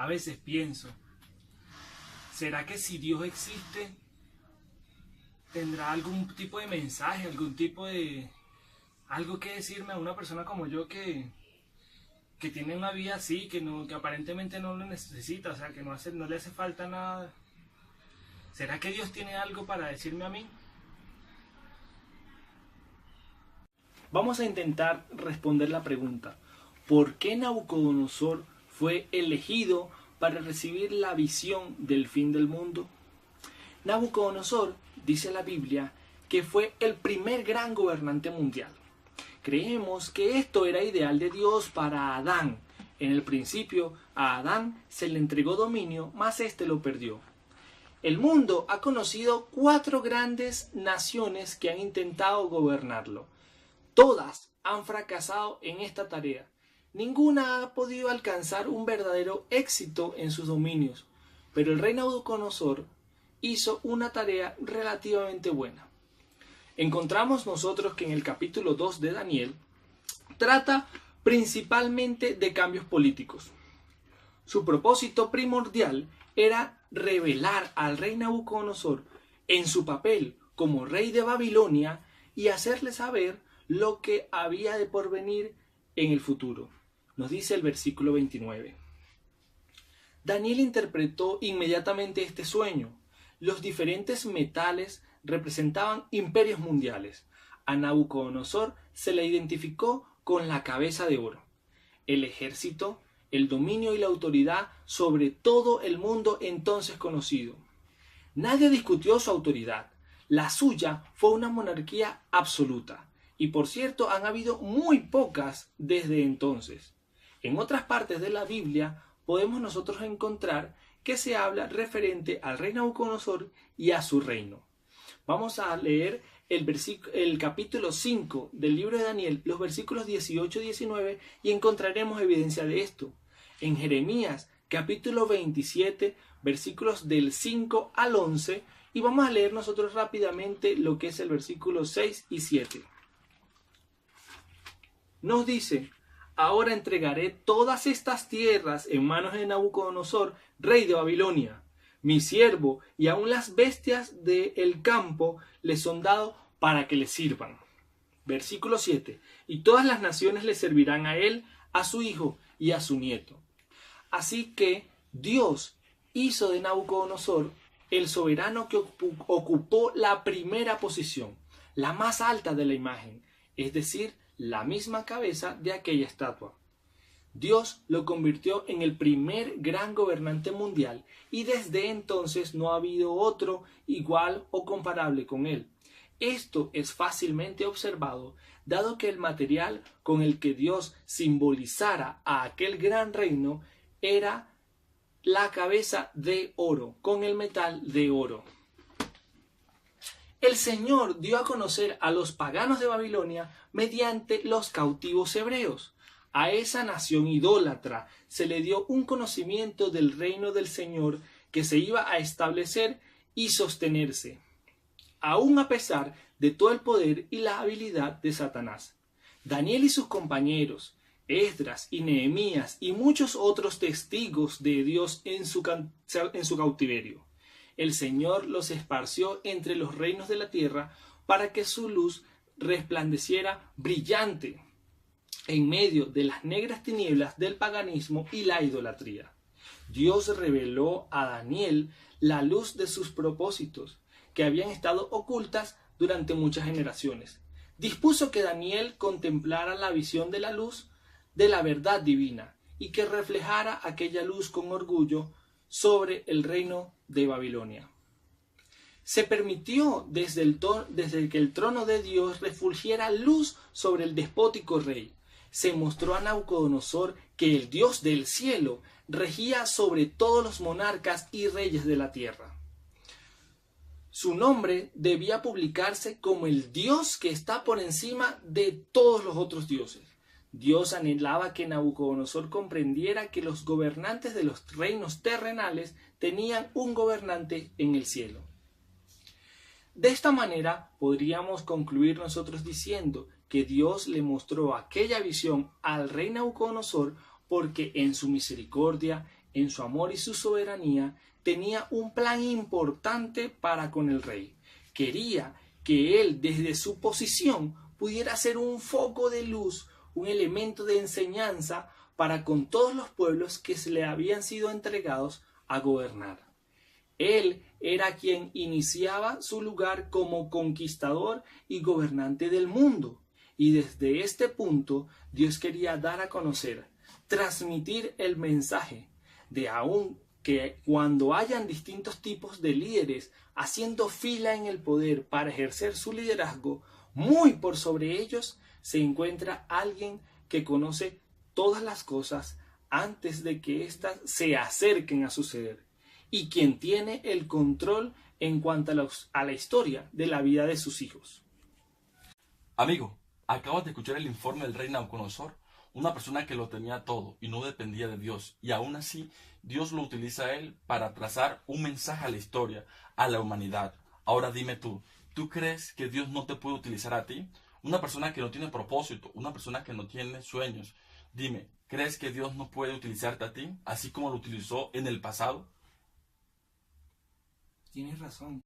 A veces pienso, ¿será que si Dios existe, tendrá algún tipo de mensaje, algún tipo de algo que decirme a una persona como yo que tiene una vida así, que aparentemente no lo necesita, o sea, que no le hace falta nada? ¿Será que Dios tiene algo para decirme a mí? Vamos a intentar responder la pregunta: ¿por qué Nabucodonosor fue elegido para recibir la visión del fin del mundo? Nabucodonosor, dice la Biblia, que fue el primer gran gobernante mundial. Creemos que esto era ideal de Dios para Adán. En el principio, a Adán se le entregó dominio, mas éste lo perdió. El mundo ha conocido 4 grandes naciones que han intentado gobernarlo. Todas han fracasado en esta tarea. Ninguna ha podido alcanzar un verdadero éxito en sus dominios, pero el rey Nabucodonosor hizo una tarea relativamente buena. Encontramos nosotros que en el capítulo 2 de Daniel trata principalmente de cambios políticos. Su propósito primordial era revelar al rey Nabucodonosor en su papel como rey de Babilonia y hacerle saber lo que había de porvenir en el futuro. Nos dice el versículo 29. Daniel interpretó inmediatamente este sueño. Los diferentes metales representaban imperios mundiales. A Nabucodonosor se le identificó con la cabeza de oro. El ejército, el dominio y la autoridad sobre todo el mundo entonces conocido. Nadie discutió su autoridad. La suya fue una monarquía absoluta. Y por cierto, han habido muy pocas desde entonces. En otras partes de la Biblia podemos nosotros encontrar que se habla referente al rey Nabucodonosor y a su reino. Vamos a leer el capítulo 5 del libro de Daniel, los versículos 18 y 19, y encontraremos evidencia de esto. En Jeremías, capítulo 27, versículos del 5 al 11, y vamos a leer nosotros rápidamente lo que es el versículo 6 y 7. Nos dice: ahora entregaré todas estas tierras en manos de Nabucodonosor, rey de Babilonia. Mi siervo y aun las bestias del campo les son dados para que les sirvan. Versículo 7. Y todas las naciones le servirán a él, a su hijo y a su nieto. Así que Dios hizo de Nabucodonosor el soberano que ocupó la primera posición, la más alta de la imagen, es decir, la misma cabeza de aquella estatua. Dios lo convirtió en el primer gran gobernante mundial y desde entonces no ha habido otro igual o comparable con él. Esto es fácilmente observado, dado que el material con el que Dios simbolizara a aquel gran reino era la cabeza de oro, con el metal de oro. El Señor dio a conocer a los paganos de Babilonia mediante los cautivos hebreos. A esa nación idólatra se le dio un conocimiento del reino del Señor que se iba a establecer y sostenerse, aun a pesar de todo el poder y la habilidad de Satanás. Daniel y sus compañeros, Esdras y Nehemías y muchos otros testigos de Dios en su cautiverio. El Señor los esparció entre los reinos de la tierra para que su luz resplandeciera brillante en medio de las negras tinieblas del paganismo y la idolatría. Dios reveló a Daniel la luz de sus propósitos, que habían estado ocultas durante muchas generaciones. Dispuso que Daniel contemplara la visión de la luz de la verdad divina y que reflejara aquella luz con orgullo sobre el reino de Babilonia. Se permitió desde que el trono de Dios refulgiera luz sobre el despótico rey. Se mostró a Nabucodonosor que el Dios del cielo regía sobre todos los monarcas y reyes de la tierra. Su nombre debía publicarse como el Dios que está por encima de todos los otros dioses. Dios anhelaba que Nabucodonosor comprendiera que los gobernantes de los reinos terrenales tenían un gobernante en el cielo. De esta manera podríamos concluir nosotros diciendo que Dios le mostró aquella visión al rey Nabucodonosor porque en su misericordia en su amor y su soberanía, tenía un plan importante para con el rey. Quería que él, desde su posición, pudiera ser un foco de luz, un elemento de enseñanza para con todos los pueblos que se le habían sido entregados a gobernar. Él era quien iniciaba su lugar como conquistador y gobernante del mundo. Y desde este punto Dios quería dar a conocer, transmitir el mensaje de aún que cuando hayan distintos tipos de líderes haciendo fila en el poder para ejercer su liderazgo, muy por sobre ellos se encuentra alguien que conoce todas las cosas antes de que éstas se acerquen a suceder y quien tiene el control en cuanto a la historia de la vida de sus hijos. Amigo, acabas de escuchar el informe del rey Nabucodonosor, una persona que lo tenía todo y no dependía de Dios, y aún así Dios lo utiliza a él para trazar un mensaje a la historia, a la humanidad. Ahora dime ¿tú crees que Dios no te puede utilizar a ti? Una persona que no tiene propósito, una persona que no tiene sueños. Dime, ¿crees que Dios no puede utilizarte a ti, así como lo utilizó en el pasado? Tienes razón.